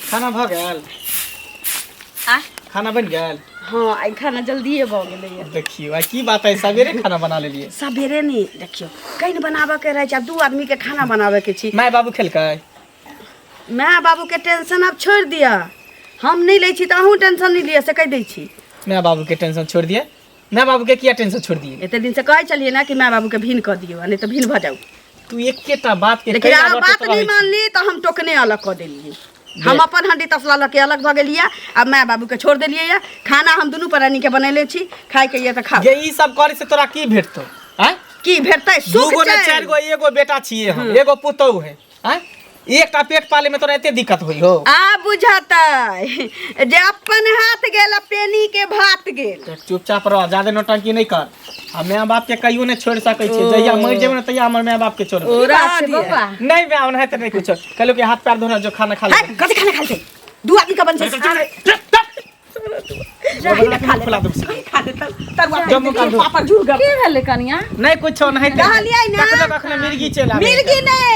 खाना भ गेल आ खाना बन गेल। हाँ आई खाना जल्दी भ गेलै। देखियो आई की बात है सवेरे खाना बना लेलिए। सवेरे नहीं देखियो कहीं बनाबे के रहे छै, अब 2 आदमी के खाना बनाबे के छी। माय बाबू खेलकै। माय बाबू के टेंशन अब छोड़ दिया, हम नहीं ले छी त अहूँ टेंशन नहीं लिया से कह दै छी। माय बाबू के टेंशन छोड़ दिए। माय बाबू के किया टेंशन छोड़ दिए। एते दिन से कहे चलिए ना कि माय बाबू के भीन कर दियो, नहीं तो भीन भ जाऊ। तू एकेटा बात के लेकिन आप बात नहीं मान ली तो हम टोकने अलग कर देलिए। हम अपन हड्डी तसला लके अलग भ गेलिए, अब माय बाबू के छोड़ देलिए। या खाना हम दोनों प्राणी के बनैले छी, खाए के ये त खा। ये ई सब करे से तोरा की भेटतो हैं? की भेटतै? सुख दूगो ने 4 गो एगो बेटा छिए हम, एगो पुतौ है हैं? एकटा पेट पाले में तोरा एते दिक्कत होई हो। आ बुझातै जे अपन हाथ गेल पेनी के भात गेल। चुपचाप रह, ज्यादा नौटंकी नहीं कर। आ माय बाप के कहियो नहीं छोड़ सकै छी। जहिया मर जेबे न तहिया हमर माय बाप के छोड़ नहीं बे आवन है त नहीं कुछ कहलो के हाथ पैर धोना जो खाना खा ले। कथि खाना खालते 2 आदमी का बन से खा दे पापा झूठ गप के भेले कनिया? नहीं कुछ नहीं कहलियै ना तकलो कखने मिर्गी चला मिर्गी नहीं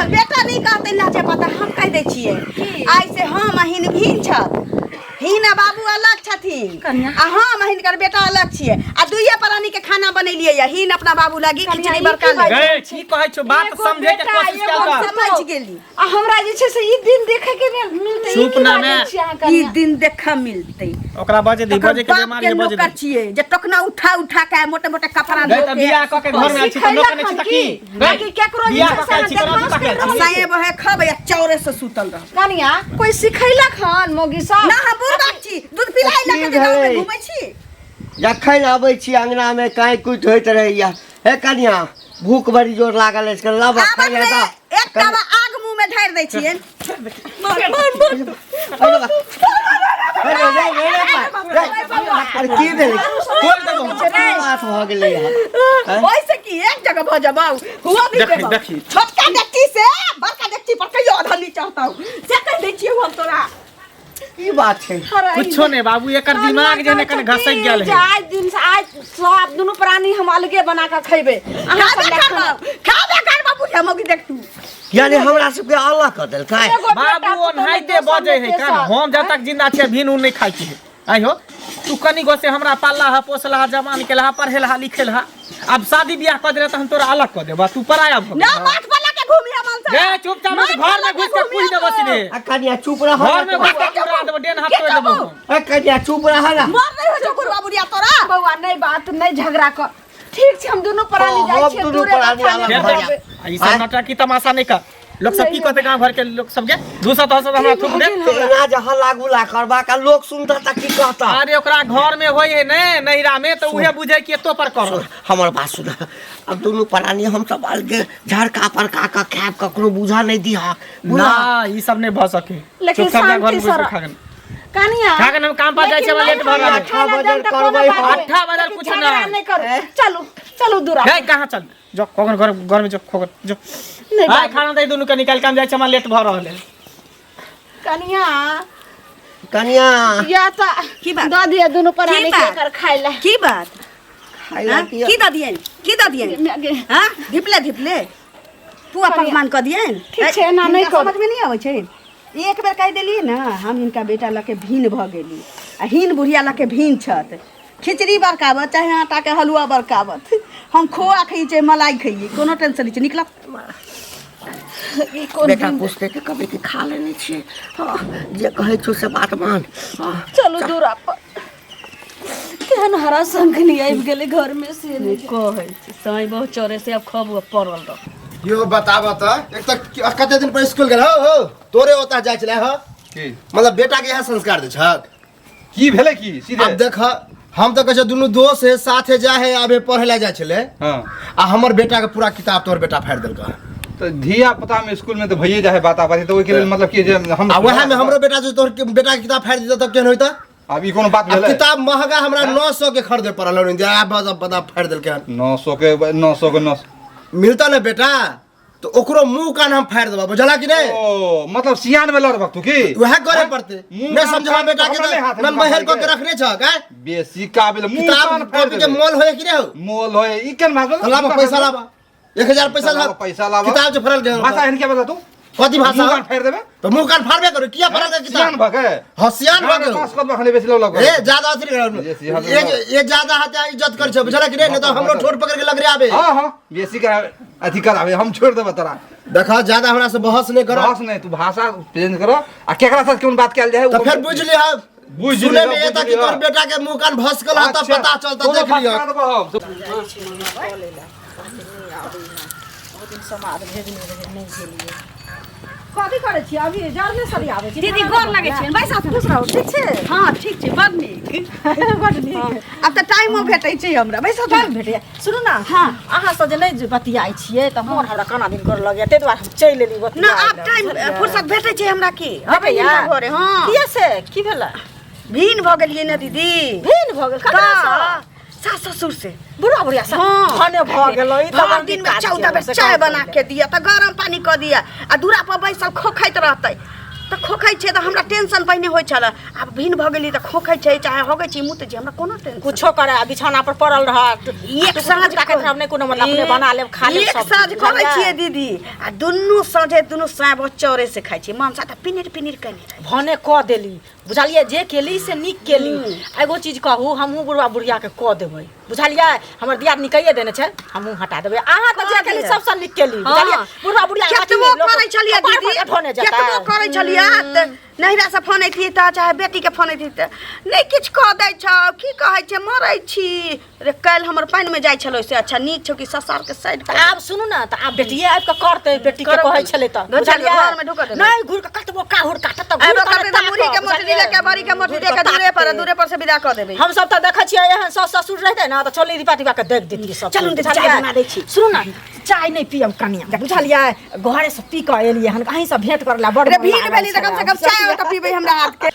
बेटा नहीं कहते लाजे पता हम कह दे छिए। आई से हम हिन भीन छ हिन बाबू अलग छथिन आ हम हिनकर बेटा अलग छिए। आ दुइये प्राणी के खाना बनेलिए या हिन अपना बाबू लागी खिचड़ी बरका ले गए की कहै छ बात समझे के कोशिश कर। समझ गेली आ हमरा जे छै से ई दिन देखे के मिलते। चुप ना मैं ई दिन देखा मिलते। ओकरा बजे दी बजे के बीमारी के बजे दी छिए जे टोकना उठा उठा के मोटे मोटे कपड़ा धो के बियाह क के घर में आछी त लोक ने छी त की बाकी केकरो बियाह क के छी त साए बहे खब या चौरे से सुतल रह। कनिया कोई सिखैला खान मोगी सा ना हम बुढ़ा छी दूध पिलाई लके गांव में घुमै छी। जखन आबै छी अंगना में काई कुछ होइत रहैया। हे कन्या भूख बड़ी जोर लागल है, इसके लब खाई है त एकटा आग मुंह में ढार दै छिए। अरे की भेल कोन देबो बात भ गेलै यार। ओइ से की एक जगह भ जाबौ हुआ भी देबौ। छोटका डेकची से बड़का डेकची पर कहियो अधली चढ़ताऊ से कह दै छिए हम तोरा। की बात है? कुछो नहीं बाबू एकर दिमाग जने कने घसक गेल है। आज दिन से आज सब दोनों प्राणी हम अलगे बना के खइबे। अहां खाबे कर बाबू हम की देख तू यानी हमरा सबके अलग कर देल काय। बाबू ओनाइते बजे है कान हम जब तक जिंदा छिए भीन उ नहीं खाई छी। आई हो तू कनी गो से हमरा पाला ह पोसला ह जवान केला ह पढ़ेला ह लिखेला ह अब शादी बियाह कर दे त हम तोरा अलग कर देबा तू पराया भ। ना बात बोला के घूमिया मन से रे चुपचाप घर में घुस के पूछ देबो सीधे। आ कन्या चुप रह। घर में घुस के पूरा देबो डेन हाथ तोड़ देबो। ए कन्या चुप रह ना। मर नहीं हो चकुर बाबूरिया तोरा। बउआ नहीं बात नहीं झगड़ा कर। ठीक छै हम दोनों प्राणी जाय छी दूरे आ ई सब नाटक की तमाशा नहीं कर। लोग सब की कहते गांव भर के लोग सब के 200 हमरा थूक दे ना जहां लागू ला करबा का लोग सुनता त की कहता। अरे ओकरा घर में होय है ने नहिरा में तो उहे बुझे कि एतो पर कर। हमर बात सुन अब दोनों प्राणी हम सब अलगे झड़का पर का खाब ककरो बुझा नहीं दिया ना ई सब नहीं भ सके। लेकिन शांति सर कनिया खागन हम काम पर जाय छै लेट भ रहल 8 बजे करबै 8 बजे कुछ ना नहीं कर। चलो चलो दूरा है कहां चल जो कोगन घर में जो खोगन जो हाय खाना दे दोनों के निकाल काम जाय छै हम लेट भ रहल है। कनिया कन्या या त की बात द दिए दोनों प्राणी के कर खाइला। की बात खाइला की द दियन की द दियन हां धिपले धिपले पुआ पकवान क दियन। ठीक छै ना नहीं कर समझ में नहीं आवे छै। एक बेर कह देलिए ना हम इनका बेटा लके भीन भ गेली आ हिन बुढ़िया लके भीन छत खिचड़ी बरकावत चाहे आटा के हलुआ बरकावत हम खोआ खई छै मलाई खई कोनो टेंशन नहीं छै। निकल ई कोन बेटा पूछते के कभी के खा लेने छी। हां जे कहै छु से बात मान। चलो दूरा पर केहन हरा संखनी आबि गेले घर में से नहीं कहै छै सही बहुत चोरे से अब खब पड़ल रह। यो बताब त एक त कते दिन पर स्कूल गेल हो तोरे ओता जाय छले हो की मतलब बेटा के यहाँ संस्कार दे छक की भेले की सीधे अब देख हम तो कहे दुनू दोस्त है साथे जा है आबे पढ़े ला जाय छले। हां आ हमर बेटा के पूरा किताब तोर बेटा फाड़ देलक। तो धिया पुता में स्कूल में तो भइए जाए बात बात तो ओइ के लेल मतलब कि जे हम आ वहा में हमरो बेटा जो तोर बेटा के किताब फाड़ दित त केन होइता। अब ई कोनो बात अब भेले किताब महंगा हमरा 900 के खरीदे पड़ल हो आ बता फाड़ देलक 900 के 900 मिलता ना बेटा तो ओकरो मुंह कान हम फाड़ देबा बुझला कि नहीं। ओ मतलब सियान में लड़बक तू की वह करे पड़ते नहीं समझा बेटा के नन बहर को के रखने छ का बेसी काबिल मुंह किताब कान फाड़ कॉपी के मोल होय कि नहीं हो मोल होय ई केन भाग लाबा पैसा लाबा 1000 पैसा ला पैसा लाबा किताब जो फरल गए भाषा इनके बता तू कथी भाषा मुंह कान फेर देबे तो मुंह कान फाड़बे करो किया फरक है सियान किता भके हसियान पास भके कत हने बेसी लग ए ज्यादा अथी ये ज्यादा हत्या इज्जत कर छ बुझला कि नहीं तो हमरो ठोट पकड़ के लग रे आबे हां हां बेसी का अथी करावे हम छोड़ देबे तोरा देखा ज्यादा हमरा से बहस नहीं करो बहस नहीं तू भाषा चेंज करो आ केकरा साथ कोन बात कैल जाय तो फिर बुझ ले हम बुझ सुने में एता कि तोर बेटा के मुंह कान भसकल ह त पता चलता देख लियो कथी करे छी अभी जरने सरी आवे छी दीदी गोर लगे छै भाई साथ खुश रहू ठीक छै हां ठीक छै बड नीक बड नीक अब त टाइमो भेटै छै हमरा भाई साथ टाइम भेटैया सुनू ना हां अहाँ से जे नहीं बतियाई छियै त मोन हमरा काना दिन कर लगे ते दुआरे हम चल एली बतिया ना अब टाइम फुर्सत भेटै छै हमरा की भेटैया घरे हां किया से की भेला भीन भ गेलियै ने दीदी भीन भ गेल ककरा से सास ससुर से बुढ़ा बुढ़िया से भने भ गेल ई त हर दिन में 14 बेर चाय बना के दिया त गरम पानी क दिया आ दूरा पर बैसल खोखैत रहतै त खोखै छै त हमरा टेंशन पहिने होय छल अब भीन भ गेली त खोखै छै चाहे होगै छी मुत जी हमरा कोनो टेंशन कुछो करे बिछौना पर पड़ल रह एक साँझ का हम नहीं कोनो मतलब अपने बना लेब खा लेब एक साँझ करै छियै दीदी आ दुन्नु साँझे दुन्नु साँझ चौरे से खाइ छी मांसा त पिनिर पिनिर कने भने क देली बुझलिए जे केली से निक केली एगो चीज कहू हमहू बुढ़वा बुढ़िया के क देबै बुझलिए हमर दियाद निकैये देने छै हमहू हटा देबै अहाँ त जे केली सबसे निक केली बुझलिए बुढ़वा बुढ़िया केतबो करै छलियै दीदी केतबो करै छलियै नहिरा से फोन थी त चाहे बेटी के फोन थी त नहीं किछ कह दै छ की कहै छै मरै छी रे काल हमर पानी में जाय छलो से अच्छा नीक छौ कि ससार के साइड कर आब सुनू ना त आब बेटिए आब के करते बेटी के कहै छले त बुझलिए घर में ढुक दे नहीं घुर के कतबो काहुर काटत त घुर के मुरी के मोटरी लेके बड़ी के मोटरी लेके दूरे पर से विदा क देबै हम सब त देखै छियै एहन सास ससुर रहते ना त चली रिपाटिबा के देख देती सब चलू त चाय बना दै छी सुनू ना चाय नहीं पियम कनिया बुझलिए घरे से पी के एलिए हन कहीं से भेंट करला बड़ रे भीड़ भेली त कम से कम चाय त पीबै हमरा हाथ के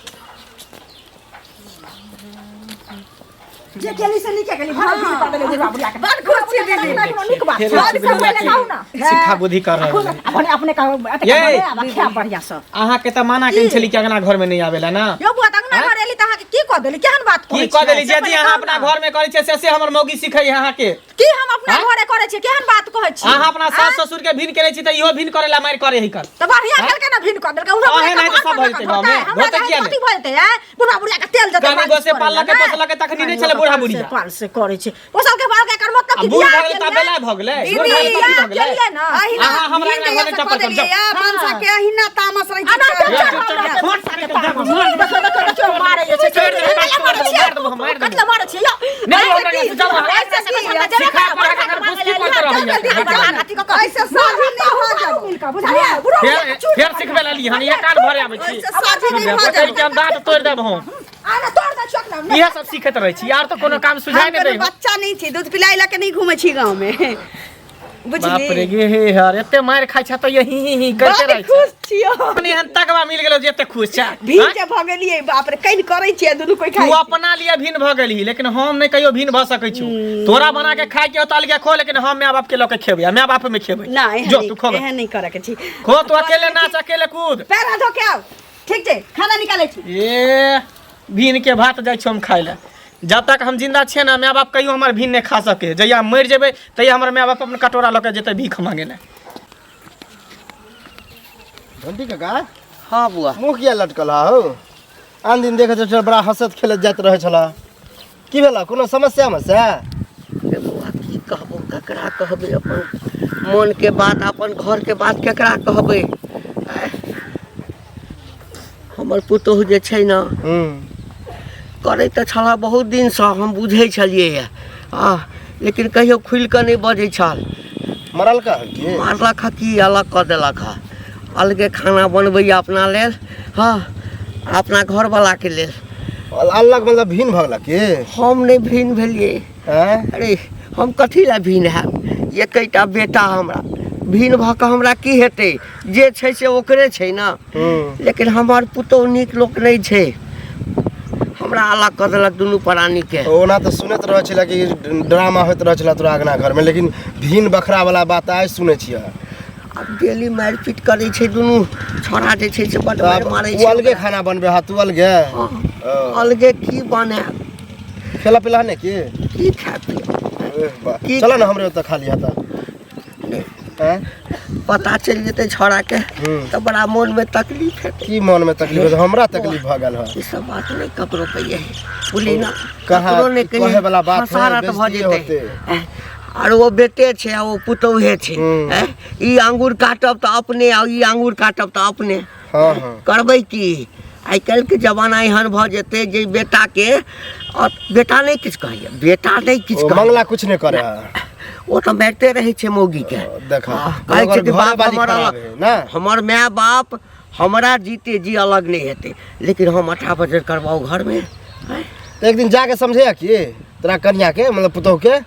जे केली से निके केली भर भीड़ कर देले बुढ़वा बुढ़िया के बड़ खुश छी दीदी निक बात फिर बड़ सब पहले खाऊ ना शिक्षा बुद्धि कर रहल अपने अपने का ये खा बढ़िया से अहाँ के त माना केन छली कि अंगना घर में नहीं आवेला ना यो बुआ तंगना घर एली त अहाँ के की क देली केहन बात की कह देली जे अहाँ अपना घर में करै छै से हमर मौगी सिखै अहाँ के की हम अपना घरे करे छी केहन बात कहै छी अहाँ अपना सास ससुर के भिन करे छी त इहो भिन करेला मार करे ही कर त बढ़िया खेल के ना भिन क देलके उहो अहे नहीं तो सब भइते गांव में होते किया नहीं भइते है बुढ़ा बुढ़िया के तेल जते कनी गो से पालला के पोसला के तखनी नहीं चले बुढ़ा बुढ़िया पाल से करे छी पोसल के बाल के कर मतलब की बूढ़ भगले त बेला भगले बूढ़ भगले त भगले ना अहाँ हमरा अंगना घर में चप्पल कर या मनसा के अहिना तामस रही देखो मारे छै कतला मारे छै नहीं हमरा से जाओ सिखा पढ़ा के कर पुष्टि करते रहै ऐसे साधी नहीं हो जाबो फिर सिखबे लाली हन ये कान भरे आबै छी साधी नहीं हो कहि के हम दांत तोड़ देब हम आना तोड़ दे चोक ना इहे सब सीखत रहै छी यार तो कोनो काम सुझाय नहीं देबै बच्चा नहीं छी दूध पिलाइला के नहीं घूमे छी गांव में बुझली बाप रे गे हे यार एते मार खाइ छ त यही ही करते रहै छी खुश छियो अपने हन तकवा मिल गेलो जे एते खुश छ भीन के भ गेलिए बाप रे कहीं करे छिए दुनु कोई तू खाई अपना लिए भिन भ गेली लेकिन हम नहीं कहियो भिन भ सकै छी तोरा बना के खाइ के तल के खो लेकिन हम माय बाप के लोग के खेबै माय बाप में खेबै ना जो तू खो एहन नहीं करे के छी खो तू अकेले नाच अकेले कूद पैर हाथ धो के आओ ठीक छै खाना निकालै छी ए भिन के भात जाइ छी हम खाइ ले जब तक हम जिंदा छियै ना माय बाप कहियो हमर भिन नहीं खा सके जहिया मर जेबै तहिया हमर माय बाप अपन कटोरा लऽ के जेतै भीख मांगे ले घंटी काका हाँ बुआ मुंह किया लटकल हो आन दिन देखे तो बड़ा हंसत खेलत जात रहे छला की भेला कोनो समस्या में से रे बुआ की कहबो ककरा कहबे अपन मन के बात अपन घर के बात केकरा कहबे हमर पुतोह जे छै ना करे त छला बहुत दिन से हम बुझै छलिए लेकिन कहियो खुल के नहीं बजै छल मरल का के मारलक की अलग कर देलक अलगे खाना बनबै अपना लेल हाँ अपना घर वाला के लेल अलग मतलब भिन भगला के हम नहीं भिन्न भेलिए हैं अरे हम कथी ला भिन्न हैब एकैटा बेटा हमरा भिन्न भऽ कऽ हमरा की हेतै जे छै से ओकरे छै ना लेकिन हमर पुतोह नीक लोक नहीं छै हमरा अलग कर देलक दुनू प्राणी के ओना तो सुनत रहे छला कि ड्रामा होत रहे छला तोरा अंगना घर में लेकिन भिन बखरा वाला बात आज सुनै छियै अब डेली मारपीट करै छै दुनू छोरा जे छै से बड मारै तू छै अलगे खाना बनबे हा तू अलगे हाँ, अलगे की बने खेला पिला ने की की खाते की चलो ना हमरे ओतऽ खा लिया था हैं पता चल जेते छोड़ा के तो बड़ा मन में तकलीफ है। की मन में तकलीफ है? हमरा तकलीफ भ गेल है। ये सब बात नहीं ककरो कहिए बोली ना कहाँ ककरो नहीं कहिए कहे वाला बात है, हसारत भ बेइज्जती जेते होते। और वो बेटे छे आ वो पुतौहे छे ई अंगूर काटब तो अपने आ ई अंगूर काटब तो अपने हाँ हाँ करबै की आइ काल्हि के जमाना एहन भ जेते जे बेटा के और बेटा नहीं किछ कहिए बेटा नहीं किछ ओ कहिए मंगला कुछ नहीं करे है। वो तो बैठते रहे छे मौगी के देखा कहै छै कि घर बाप वाली हमर खराब अलग है ना। हमर माय बाप हमरा जीते जी अलग नहीं हेते लेकिन हम 18 बजे करवाओ घर में तो एक दिन जाके समझे कि तेरा कन्या के मतलब पुतोह के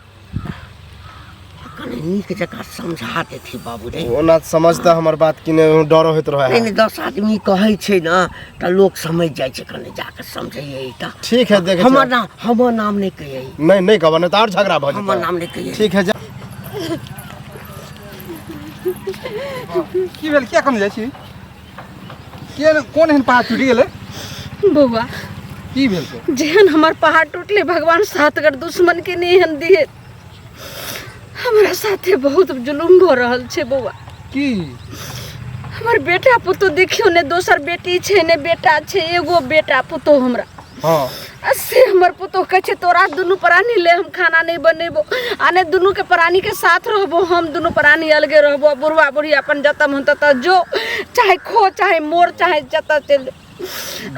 कने नीक जगह समझा देती बाबू रे ओना समझता हमर बात कि नहीं डरो होत रहे नहीं 10 आदमी कहै छै ना त लोग समझ जाय छै कने जाके समझैयै त ठीक है देखे हमर नाम नहीं कहियै नहीं नहीं कहबा नहीं तो और झगड़ा भ हमर जेतै। नाम नहीं कहियै ठीक है जा की भेल क्या करने जाइ छी के कोन एहन पहाड़ टूटि गेलै बौआ की भेल से जेहन हमार पहाड़ टूटले भगवान सातगर दुश्मन के नहीं हन दिए हमारा साथे बहुत जुलुम भ रहल छे बौआ की हमार बेटा पुतो देखियो ने दोसर बेटी छे ने बेटा छे एगो बेटा पुतो हमरा हाँ से हमर पुतो कहे छे तोरा दुनू प्राणी ले हम खाना नहीं बनेबो आने दुनू के प्राणी के साथ रहबो हम दुनू प्राणी अलगे रहबो बुढ़वा बुढ़ी अपन जता मन तता जो चाहे खो चाहे मोर चाहे जता चल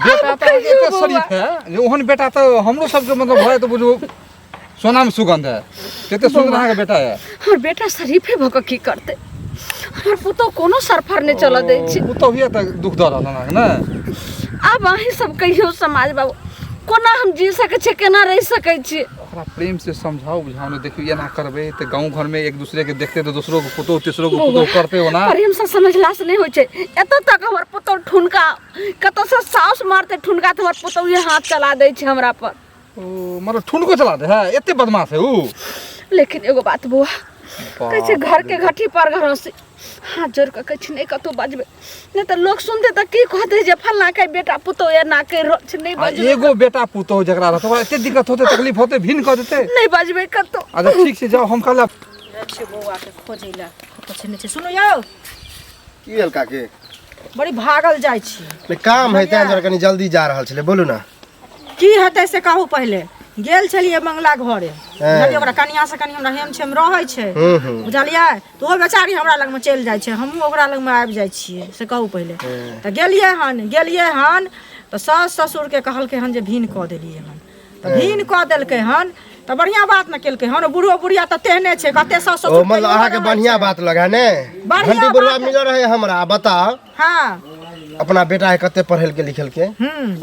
बेटा तो एते शरीफ है जे ओहन बेटा तो हमरो सबके मतलब भय तो बुझू सोना में सुगंध है केते सुंदर अहाँ के बेटा है। हमर बेटा शरीफे भक की करते हमर पुतो कोनो सरफर नहीं चल दे छे उ तो हिया तक दुख दर रहल है ना। अब अहीं सब कहियो समाज बाबू कोना हम जी सके छे केना रह सके छे ओकरा प्रेम से समझाओ बुझाओ ने देखियो एना करबे तो गांव घर में एक दूसरे के देखते तो दूसरों को पुतो तीसरों को पुतो करते हो ना। प्रेम से समझला से नहीं होय छे एत तक हमर पुतो ठुनका कत से साउस मारते ठुनका तो हमर पुतो ये हाथ चला दे छे हमरा पर ओ मतलब ठुनको चला दे है एते बदमाश है उ। लेकिन एगो बात बुआ कहे छे घर के घटी पर घर से हाथ जोड़ के कहे छे नहीं कतो बजबे नहीं तो लोग सुनते त की कहते जे फलना के बेटा पुतो ये ना के छ नहीं बजबे एगो बेटा पुतो जकरा रहतो ओकरा एते दिक्कत होते तकलीफ होते भिन कर देते। नहीं बजबे कतो अच्छा ठीक से जाओ हम कल छे बौआ के खोजैला कतो छे ने छे सुनो यौ की भेल काके बड़ी भागल जाइ छी ले काम है तें जरा कनी जल्दी जा रहल छले बोलू ना। की हेतै से कहू पहले गेल छलिए मंगला घरे बुझलिए ओकरा कनिया से कनी हमरा हेम छेम रहै छै बुझलिए तो ओ बेचारी हमरा लग में चल जाइ छै हमहू ओकरा लग में आबि जाइ छियै से कहू पहले त गेलिए हन तो सास ससुर के कहलकै हन जे भीन क देलिए हन त भीन क देलकै हन त बढ़िया बात न केलकै हन बूढ़ो बुढ़िया त तेहने छै कते सास ओ ससुर मतलब अहाँ के बढ़िया बात लगा ने बढ़िया घंटी बुढ़वा बात। मिल रहे हमरा बताओ हां अपना बेटा है कते पढ़ल के लिखल के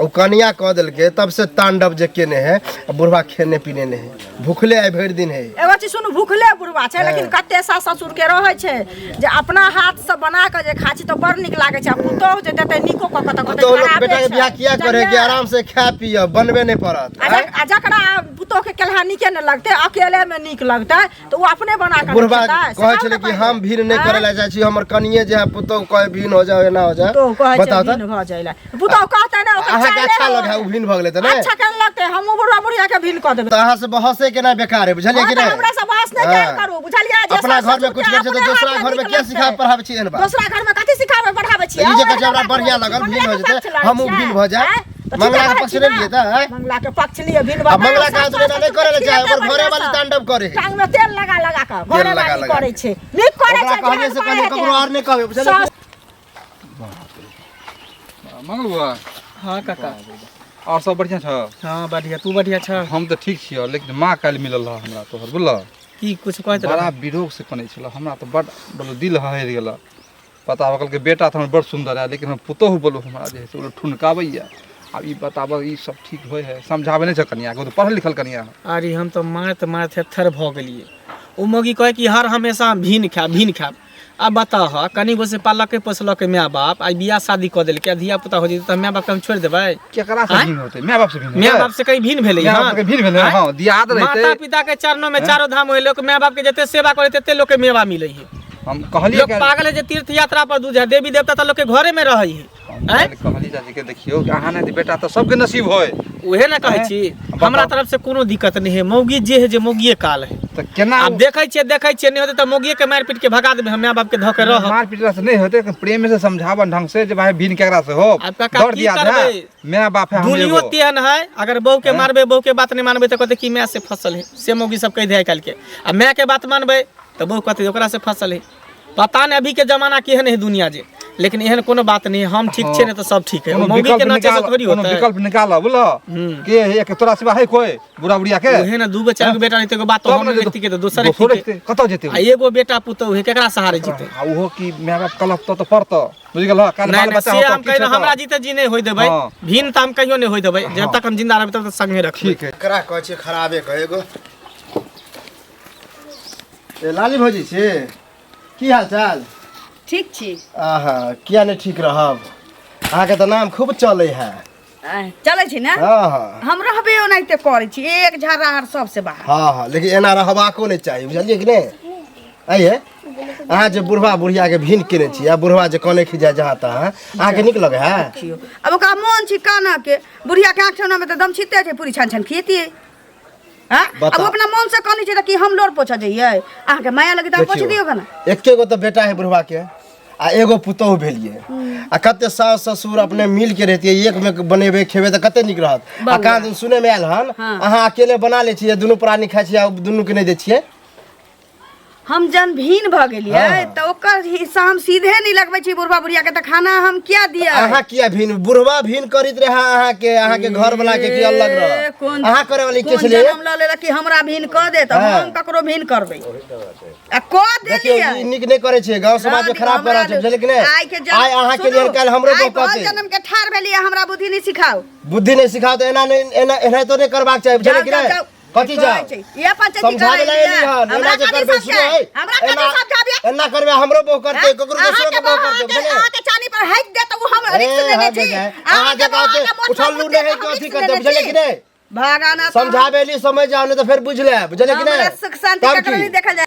और कनिया कह दिल के तब से तांडव जे केने है और बुढ़वा खेने पीने ने है भूखले है भर दिन है। एगो चीज सुनू भूखले बुढ़वा छै लेकिन कते सास ससुर के रहै छै जे अपना हाथ से बना के जे खाइ छी तो बड़ नीक लागे छै पुतोह जे देते नीको क कत कत तो लोग बेटा के बियाह किया करे कि आराम से खा पिय बनबे नहीं पड़त। आ जकरा पुतोह के केलहा नीके न लगते अकेले में नीक लगते तो वो अपने बना के बुढ़वा कहे छले कि हम भीड़ नहीं करे ला जाय छी हमर कनिये जे है पुतोह कहे भीड़ हो जाए ना हो जाए तो कहे बताओ छै तो भ जाइला पुतोह कहते ना ओकर अहाँ के चाले अच्छा लगे उ भीड़ भ गेले त ने अच्छा केन लगते हम बुढ़वा बुढ़िया के भीन क देबै तो अहाँ से बहसे के ना बेकार है बुझलिए कि नहीं। हमरा से बहस नहीं हाँ। करू बुझलिए जे अपना सास घर में ससुर कुछ के बचे तो अपने दूसरा हाथ घर में नीक क्या लगतै। सिखा पढ़ावे छी एहन बात दूसरा घर में कथि सिखावे पढ़ावे छी ई जे कहे हमरा बढ़िया लगल भीड़ हो जेते हम भीड़ भ जाए मंगला के पक्ष ले लिए त मंगला के पक्ष लिए भीन अब मंगला का आदमी नहीं करे ले चाहे ओकर घरे वाली तांडव करे टांग में तेल लगा लगा के घरे लगा वाली लगा करे छै नीक करे ओकरा छै कहने से कहने ककरो और नहीं कहबे बुझलिए। मंगल बुआ हाँ काका और सब बढ़िया छ। हाँ बढ़िया तू बढ़िया छ हम तो ठीक छियो लेकिन माँ काल मिलल रहा हमरा तोहर बुझल की कुछ कहत बड़ा रह विरोध से कने छल हमरा तो बड़ बोलो दिल हहर गेल पता बकल के बेटा तो हमर बड़ सुंदर है लेकिन हम पुतोह बोलो हमरा जे है से ठुनकाबैया अब ई बताब ई सब ठीक होय है समझावे नहीं छ कनिया को तो पढ़ल लिखल कनिया अरे हम तो मारत थर भ गेलिए ओ मोगी कहे कि हर हमेशा भीन खाब अब बता ह कनी गो से पालक के पोसलक के माय बाप आई बियाह शादी क देल के धिया पुता हो जेते त माय बाप के हम छोड़ देबै केकरा से भीन होते माय बाप से भीन माय बाप से कहीं भीन भेलै माय बाप के भीन भेलै हां दियाद रहते माता पिता के चरणों में चारों धाम होइले के माय बाप के जते सेवा करे तते लोग के मेवा मिलै है हम कहलिए लोग पागल है जे तीर्थ यात्रा पर दूध है देवी देवता त लोग के घरे में रहै है कहली चाची के देखियो कि अहाँ ने बेटा तो सबके नसीब होय उहे ना कहै छी हमरा तरफ से कोनो दिक्कत नहीं है मौगी जे है जे मौगिए काल है तो केना अब देखै छियै नहीं होते तो मौगिए के मार पीट के भगा देबे हम माय बाप के धके रह मार पीट से नहीं होते प्रेम से समझावन ढंग से जे भाई भिन केकरा से हो दौड़ दिया था माय बाप है हम दुनिया तेहन है अगर बहू के मारबे बहू के बात नहीं मानबे तो कहते कि माय से फसल है से मौगी सब कह दे काल के आ माय के बात मानबे तो बहू कहते ओकरा से फसल है पता नहीं अभी के जमाना केहन है दुनिया जे लेकिन एहन कोनो बात नहीं हम ठीक छे ने तो सब ठीक है मौगी के नाचे से थोड़ी होता है विकल्प निकाल बोलो के एक तोरा सिवा है कोई बुढ़ा बुढ़िया के ओहे ना दूगो चार गो बेटा नहीं तो बात तो हम व्यक्ति के तो दूसरे ठीक कतो जेते आ एगो बेटा पुतौ है केकरा सहारे जीते आ ओहो की माय बाप कलप तो पड़तो बुझ गेल काल बाल बच्चा से हम कहना हमरा जीते जी नहीं होय देबै भिन त हम कहियो नहीं होय देबै जब तक हम जिंदा रहबै तब तक संगे रख ठीक है करा कहै छै खराबे कहेगो ए लाली भौजी छै की हाल चाल ठीक छी आहा किया नहीं ठीक रहब अहाँके तऽ नाम खूब चलै है चलै छी ना हाँ हाँ हम रहबे ओनाहिते करै छी एक झरा आर सबसे बाहर हाँ हाँ लेकिन एना रहबाको नहीं चाहिए बुझलिए कि नहीं आइए अहाँ जे बुढ़वा बुढ़िया के भिन केने छी आ बुढ़वा जे कने खिजा जहाँ तहाँ अहाँके नीक लगे है अब ओकरा मोन छी काना के बुढ़िया के आँख में तो दम छिते छै पूरी छान छान खिएतिए हाँ अब अपना मन से कहनी छै कि हम लोर पोछा जाइए अहाँके माया लगे तो पोछ दियो ना एके गो तो बेटा है बुढ़वा के आ एगो पुतोह भेलिए आ कते सास ससुर अपने मिल के रहतिए एक में बनेबे खेबे तो कते निक रहत आ कहाँ दिन सुने में आयल हन अहाँ अकेले बना ले छिए दुनू प्राणी खाइ छिए दुनू के नहीं दै छिए हम जन भीन भ गेलिए तो ओकर हिस्सा हम सीधे नहीं लगबै छी बुढ़वा बुढ़िया के तो खाना हम क्या दिया अहाँ किया भीन बुढ़वा भीन करित रहा अहाँ के घर वाला के की अलग रह अहाँ करे वाली के छले हम ल लेला कि हमरा भीन क दे त हम ककरो भीन करबै आ क देलिए ई निक नहीं करे छै गांव समाज में खराब कर छै बुझलिए कि नहीं आइ अहाँ के लिए काल हमरो को कहते जन्म के ठार भेलिए हमरा बुद्धि नहीं सिखाओ बुद्धि नहीं सिखाओ तो एना तो नहीं करबाक चाहिए बुझलिए कि नहीं कथी जाओ ये पंचायती समझावे ला एली हन एना जे करबे सुनो है एना करबे हमरो बहु करते ककरो दोसरो के बहु करते बुझलिए अहाँ के चानी पर हाइट दे त हम रिक्स लेने छी अहाँ जे कहते उठल नहीं है कथी करते बुझलिए कि नहीं भागाना समझावे ली समझ जाओ नहीं तो फिर बुझ ले बुझलिए कि नहीं सुख शांति ककरो नहीं देखल जाए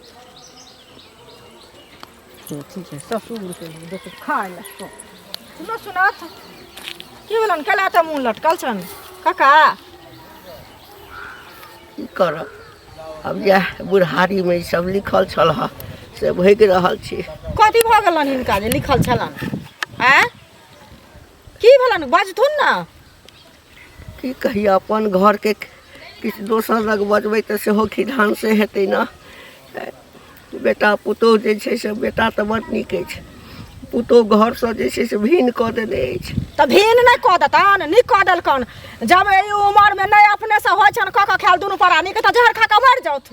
ठीक है ससुर के देखो खाए ला सुनो सुनात की बोलन कला त मुंह लटकल छन काका की करब अब जा बुढ़ारी में सब लिखल छल ह से भोग रहल छी कथी भ गेलन हिनका जे लिखल छलन हैं की भेलन बाजथुन ना की कही अपन घर के किछु दोसर लग बजबै तऽ सेहो खिधान से हेतै ना बेटा पुतोह जे छै से बेटा तऽ बड़ नीक अछि पुतोह घर से जे छै से भिन्न कऽ देने अछि त भिन्न नहीं कह देतन नहीं कह देलकन जब ई उम्र में नहीं अपने से होय छन क खायल दुनू प्राणी के त जहर खा के मर जाउत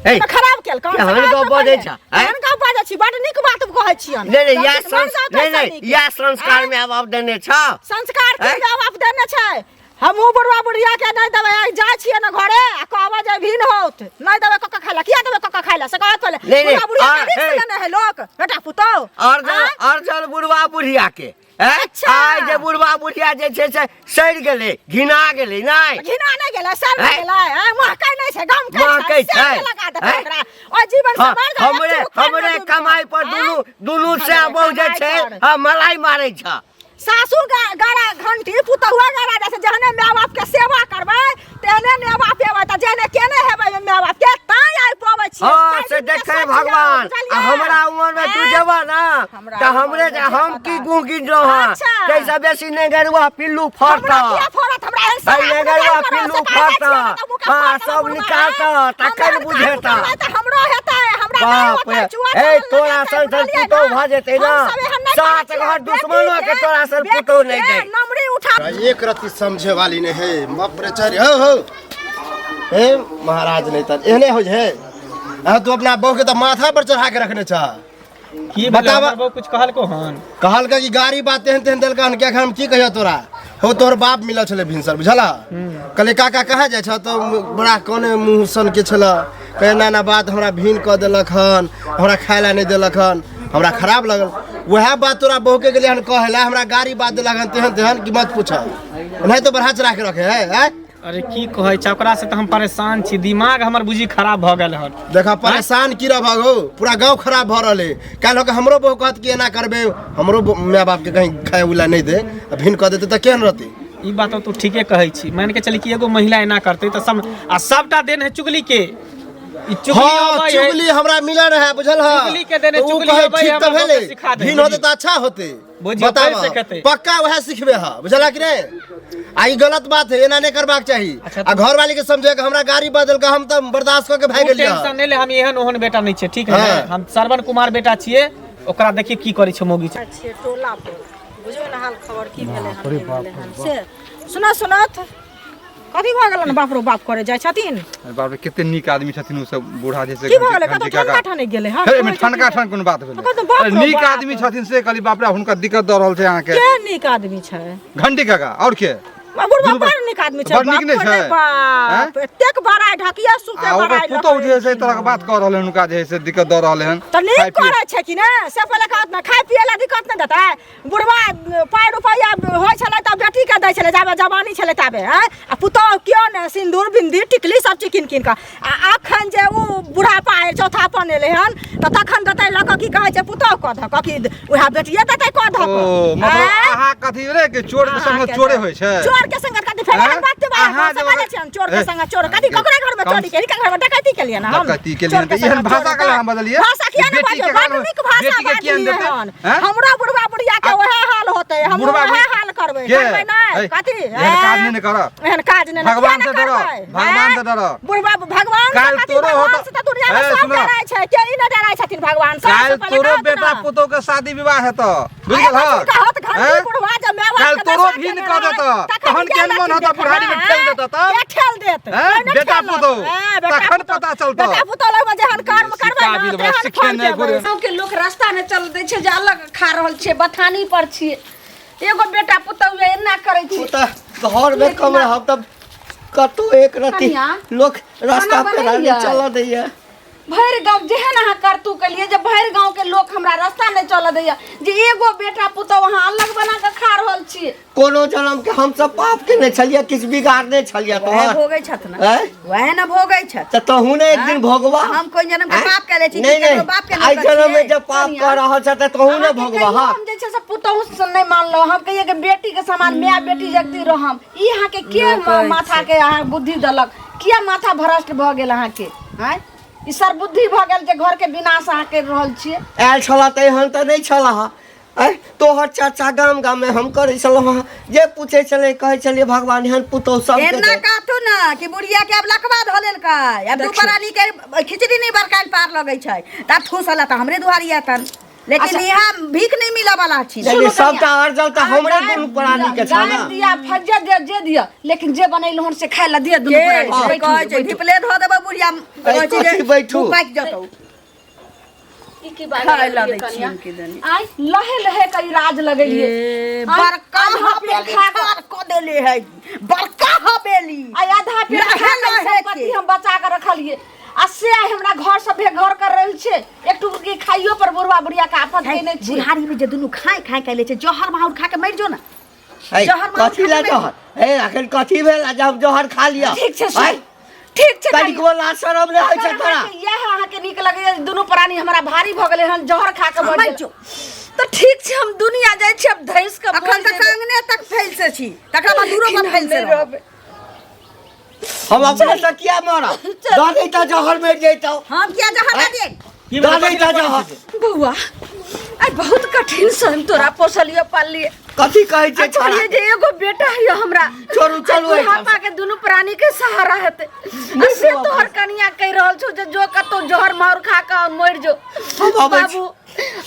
ए खराब केलकन केहन गप बजै छ केहन गप बाजै छी बड नीक बात कहै छियन नहीं या संस्कार में अब देने छ संस्कार के जवाब देने छै हमहू बुढ़वा बुढ़िया के नहीं देबै जाय छियै न घरे आ कहबै जे भिन्न होत नहीं देबै कक्का खाइला किया देबै कक्का खाइला से कहत पहले बुढ़वा बुढ़िया के रिश्ते लेने है लोग बेटा पुतोह और जल बुढ़वा बुढ़िया के अच्छा आइ जे बुढ़वा बुढ़िया जे छै से सड़ गेलै घिना गेलै नहीं घिना नहीं गेलै सड़ गेलै महकै नहीं छै गम महकै छै लगा दे ओकरा ओ जीवन से मर जाए हमरे कमाई पर दुनू से बहु जे छै मलाई मारै छ सासुर गाड़ा घंटी पुतहुआ गाड़ा जैसे जहने माय बाप के सेवा करबै तेहने माय बाप हेबै त जेने केने हेबै माय बाप के ताई आइ पबै छी हां से देखै भगवान हमरा उमर में तू जेबा ना त हमरे हम की गुंगी रह कैसा बेसी ने गरवा पिल्लू फरता हमरा फरत हमरा ऐसा ने गरवा पिल्लू फरता हां सब निकालता तकर बुझेता त हमरो हेतै हमरा बाप रे ए तोरा संग पुतो भ जेतै ना सात घर दुश्मनों के तोरा पुतो नहीं दे नमरी उठा एक रत्ती समझे वाली ने है बाप रे चढ़ हो ए महाराज नहीं त एहने हो जे तू अपना बहू के तो माथा पर चढ़ा के रखने छ की बतावा वो कुछ कहल को हन कहल का कि गाड़ी बात तेहन तेहन देल कहन क्या हम की कहियो तोरा हो तोर बाप मिलल छले भिनसर बुझला कहले काका कहाँ जाय छ तो बड़ा कोने मुंह सन के छला कहे ना बात हमरा भिन क देलक हन हमरा खायला नहीं देलक हन हमरा खराब लगल वह बात तोरा बहू के गेले हन कहला हमरा गाड़ी बात देलक हन तेहन तेहन की मत पूछ नहीं तो बढ़ा चढ़ा के रखे है अरे की कहै छ ओकरा से त हम परेशान छी, दिमाग हमर बुझी खराब भ गेल हन। देखा परेशान की रह हो, पूरा गांव खराब भ रहले। काल हो के हमरो बहू कहत कि एना करबे, हमरो माय बाप के कहीं खाए उला नहीं दे, भिन कह देते त केहन रहते। ई बात तू ठीके कहै छी। मान के चली कि एगो महिला एना करते त सब आ सबटा देन है चुगली के। ई चुगली हाँ, अबै है। चुगली हमरा मिलल है, बुझल है। चुगली के देने तो उ चुगली कहे अबै ठीक है, त हमरा भेले, लोग के सिखा दे। भिन होते त अच्छा होते। बुझियो बतावा, कैसे कहते। पक्का वह सिखबे है, बुझला कि नहीं। आ ई गलत बात है, एना नहीं करबाक चाहिए। अच्छा, आ घर वाली के समझे कि हमरा गाड़ी बदल के हम त बर्दाश्त क के भाग गेलिए। टेंशन नहीं ले, हम एहन ओहन बेटा नहीं छे, ठीक है। हाँ। हम श्रवण कुमार बेटा छिए, ओकरा देखिए की करै छ मौगी छ। छियै टोला पर बुझियो ना हाल खबर की भेलै हन, की भेलै हन से सुनत कथी भ गेलन बाप रो बाप करे जाइ छथिन। अरे बाप रे कते नीक आदमी छथिन उ सब बूढ़ा जैसे की भ गेलै कतौ ठनका ठने गेलै हन। हे एमे ठनका ठन कोन बात भेलै। कतौ बाप रो नीक बाप। आदमी छथिन से कहली बाप रे हुनका दिक्कत द रहल छै अहाँ के। के नीक आदमी छै घंटी काका और के बुढ़वा बड़ नीक आदमी छै। बड़ नीक नहि छै? बाप एतेक बड़ाई ढकिया सुते आ ओकर बड़ाई पुतौ जे है से तरह के बात कह रहले हन, हुनका जे है से दिक्कत द रहले हन। त नीक करे छै कि ने से पहिले कहत ना खाय पिए ला दिक्कत नहीं देता है। बुढ़वा पाई रुपया होय छले त बेटी के दै छले, जाबे जवानी छले ताबे हैं। आ पुतो कियो ने सिंदूर बिंदी टिकली सब चीज किन किन का। आ अखन जे उ बुढ़ा पाए चौथा पन एले हन त तखन देतै लक की कहै छै पुतो क ध क की उहा बेटिए देतै क ध ओ मतलब अहाँ कथी रे के चोर के संग चोरे होय छै। चोर के संग कथी फेर बात के बात समझै छै। चोर के संग चोर कथी ककरा घर में चोरी केली, ककरा घर में डकैती केलिए ना हम। डकैती केलिए त एहन भाषा के हम बदलिए। भाषा किया ने बाजो, बड़ नीक भाषा बाजलिए हन। हमरा बुढ़वा बुढ़िया के ओहे हाल होतै, हम ओहे हाल करबै करबै नै कथी। एहन काज नहीं करा, एहन काज नहीं भगवान से डरो, भगवान से डरो। बुढ़वा भगवान काल से तोरो होता से त दुनिया में सब डराय छै, के ई न डराय छथिन भगवान से। काल तोरो बेटा पुतो के शादी विवाह हेत, बुझ गेल ह। कहत घर बुढ़वा जे मेवा काल तोरो भीन क देत, तहन केन मन होता बुढ़ारी में ठेल देत त के ठेल देत बेटा पुतो तखन पता चलता। बेटा पुतो लग में जेहन कर्म करबै ना तेहन फल देबै। गाँव के लोग रास्ता में चल दै छै जे अलग खा रहल छै, बथानी पर छिए। एगो बेटा पुतहु एना करै छी। त घर में कम रहब तब कतौ एक रति कनिया, लोग रास्ता खाना पे बनैया? चल दैया। भैर गाँव जेहन अहाँ करतू कलिए जे भैर गाँव के लोग हमरा रास्ता नहीं चल दैया जे एगो बेटा पुतहु वहाँ अलग बना के खा रहल छिए। कोनो जन्म के हम सब पाप के ने छलिए, किछ बिगाड़ने छलिए तो वह भोगै छथ ना, हैं? वह न भोगै छथ। त तहू ने एक दिन भोगवा। हम कोई जन्म के पाप करे छी, नहीं केकरो बाप के आई नहीं जन्म में करछिए। जब पाप कर रहल छ त तहू ने भोगवा। हां हम जे छै से पुतहु से नहीं मानलो, हम कहिए कि बेटी के समान माय बेटी जगती रहम। ई अहाँ के माथा के अहाँ बुद्धि दलक, किया माथा भ्रष्ट भ गेल अहाँ के हैं। ई सर बुद्धि भ गेल जे घर के विनाश अहाँ कर रहल छिए। आयल छला त एहन त नहीं छला। तोहर चर्चा गाम गाम में हम करे छलहुँ, जे पूछे छले कहे छलिए भगवान एहन पुतौ सब के एना काथू ना कि बुढ़िया के अब लकवा ध लेलकै, अब दुपरानी के खिचड़ी नहीं बरकाल पार लगै छै त ठूसला त हमरे दुआरिया तन। लेकिन यहाँ भीख नहीं मिला वाला छी। लेकिन सबटा अर्जल त हमरे दुनु प्राणी के छ ना। दिया फज्जा दे जे दिया, लेकिन जे बनैलो हन से खाय ला दिया दुनु के पर। कहै छै ढिपले ध देबै बुढ़िया, कहै छै कथी जे बैठू? पाक जतौ। ई की बात खाय ला लगलिए दै कनिया? छी के दनी। आई लहे लहे कई राज लगलिए। बड़का आधा पेट खा हवेली क देले है, बड़का हवेली। आई आधा पेट खा के संपत्ति हम बचा के रखलिए। आ से हमरा घर से बेघर कर रहल छे। एक टुकड़ी खाइयो पर बुढ़वा बुढ़िया का आफत देने छी। बुढ़ारी में जे दुनु खाय खाय कैले छै, जहर माहुर खा के मर जो ना। है, जहर माहुर कथी ला खा के जहर? ए आखिर कथी भेल जब जहर खा लिया? ठीक छै है? ठीक छै कनिको लाज शरम नहीं होइ छै तोरा? यह अहाँ के नीक लगे दुनु प्राणी हमरा भारी भ गेले हन, जहर खा के मर मर जो। तो ठीक छै हम दुनिया जाय छी, अब धैस के अखन तक अंगने तक फैल से छी, तकरा बाद दूरो पर फैल से रहब। हम अपने से किया मारा? दादी त जहर में जैतौ। हम क्या जहर ना दे। दादी त जहर। बउआ आई बहुत कठिन सन तोरा पोसलिए पालिए। कथी कहै छै छोरा? छोड़िए जे एगो बेटा है हमरा। छोड़ू चलू बुढ़ापा के दुनु प्राणी के सहारा हेते। से तोहर कनिया कह रहल छौ जे जो कतो जहर मार खा के मर जो। बाबू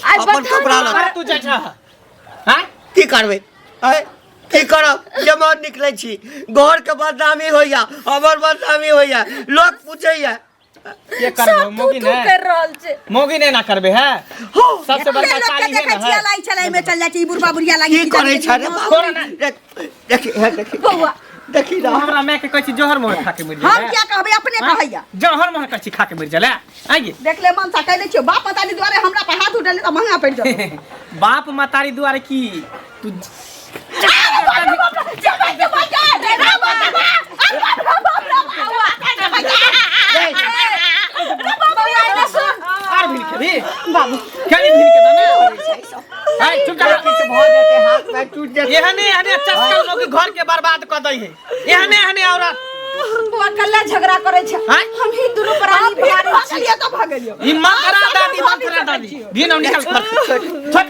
आई अपन बता कपड़ा ला। तू जेठा हां की करबै? है की करब? जमान निकलै छी, घर के बदनामी होइया, हमर बदनामी होइया, लोग पूछैया। ये करबो मोगी तू ने कर रहल छे। मोगी ने ना करबे है। सबसे बड़का चाली है ना है। लाई चलाई में चल जाती बुढ़वा बुढ़िया लागी। की करै छै रे छोड़ ना। देखी है देखी बउआ देखी ना। हमरा मैं के कहै छी जहर मोह खा के मर जा। हम क्या कहबे अपने कहैया। जहर मोह कहै छी खा के मर जा ले। आइए देख ले मन सा कहले छियो, बाप पता नहीं द्वारे हमरा पे हाथ उठेले त महंगा पड़ जात। बाप मतारी दुआरे की तू बाप रे बाप रे, कर दई है एहने एहने औरत बुआ कल्ला झगड़ा करे छै हैं? हम ही दुनू प्राणी भारी भागलिए तो भागलिए ई मंगरा दादी भी ना निकल छोड़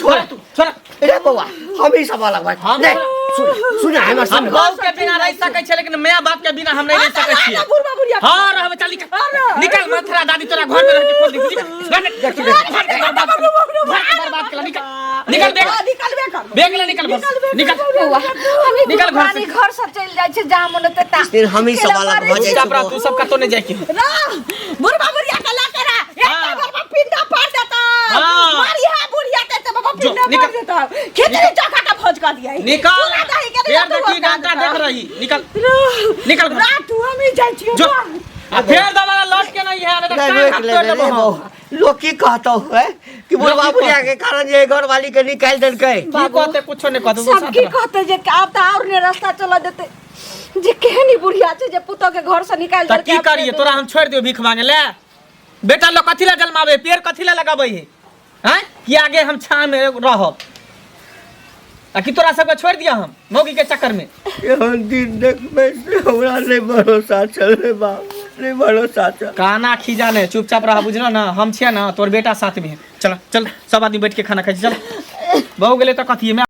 छोड़ तू छोड़ रे बउआ हम ही सब अलग बात हम- नहीं सुन हमर हम सब बहू के बिना रह सकै छै लेकिन माय बाप के बिना हम नहीं रह सकै छियै बुढ़वा बुढ़िया हां रहबे चल निकल मथुरा दादी तोरा घर में रह के खोल दी बर्बाद कर निकल निकलबे कर बेग ले निकल निकल हम निकल घर पुरानी से। घर से चल जाय छै जहाँ मन तेता फिर हम ही सब अलग हो जाए चुपचाप रह तू सब कतो नहीं जाए के ना बुढ़वा बुढ़िया के ला करा हाँ। एक बार पिंडा फाड़ देता हाँ। मारी है बुढ़िया के तो बाबा जो, पिंडा निकल। फाड़ देता खिचड़ी चोखा का भोज कर दिया निकल पूरा दही के फिर तो देखी डंडा देख रही निकल निकल घर। रात तू हम ही जाई छियो जो आ फिर दोबारा लौट के नहीं है नहीं तो नहीं कान रोक हाथ ले तोड़ रे देबो हम। बउआ लोग की कहता है कि बुढ़वा लोग की बुढ़िया के कारण ये घर वाली के निकाल देलकै की कहते कुछो नहीं कहते सब की कहते जे आब त और ने रास्ता चला देते जे केहनी बुढ़िया छै जे पुतो के घर से निकाल तो की करिए तोरा हम छोड़ दियो भीख मांगे ले बेटा लोग कथी ला जलमावे पेड़ कथी ला लगाबै है हैं कि आगे हम छां में रहब आ कि तोरा सबके छोड़ दिया हम मौगी के चक्कर में एहन दिन देखबै से हमरा नहीं भरोसा चल रे बाप नहीं भरोसा चल काना खीजा ने चुपचाप रहा बुझलो ना हम छिया ना तोर बेटा साथ में चल चल सब आदमी बैठ के खाना खाई चल बहू गेले तो कथी है